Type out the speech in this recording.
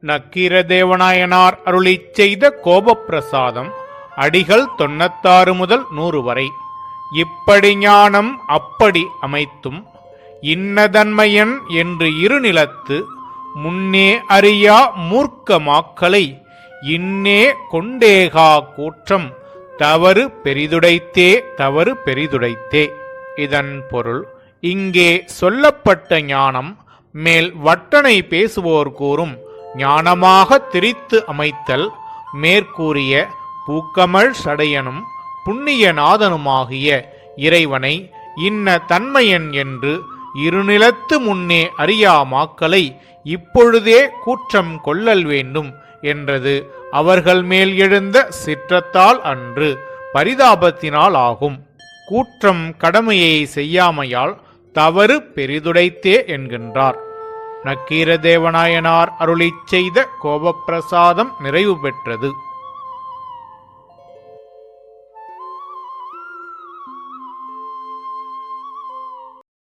நக்கீரதேவநாயனார் அருளிச் செய்த கோபப்பிரசாதம் அடிகள் 96 முதல் 100 வரை. இப்படி ஞானம் அப்படி அமைத்தும் இன்னதன்மையன் என்று இருநிலத்து முன்னே அறியா மூர்க்க மாக்களை இன்னே கொண்டேகா கூற்றம் தவறு பெரிதுடைத்தே தவறு பெரிதுடைத்தே. இதன் பொருள், இங்கே சொல்லப்பட்ட ஞானம் மேல் வட்டனை பேசுவோர் கூறும் ஞானமாக திரித்து அமைத்தல் மேற்கூறிய பூக்கமழ் சடையனும் புண்ணியநாதனுமாகிய இறைவனை இன்ன தன்மையன் என்று இருநிலத்து முன்னே அறியா மாக்களை இப்பொழுதே கூற்றம் கொள்ளல் வேண்டும் என்றது அவர்கள் மேல் எழுந்த சிற்றத்தால் அன்று பரிதாபத்தினால் ஆகும். கூற்றம் கடமையை செய்யாமையால் தவறு பெரிதுடைத்தே என்கின்றார். நக்கீரதேவநாயனார் அருளிச் செய்த கோபப்பிரசாதம் நிறைவு பெற்றது.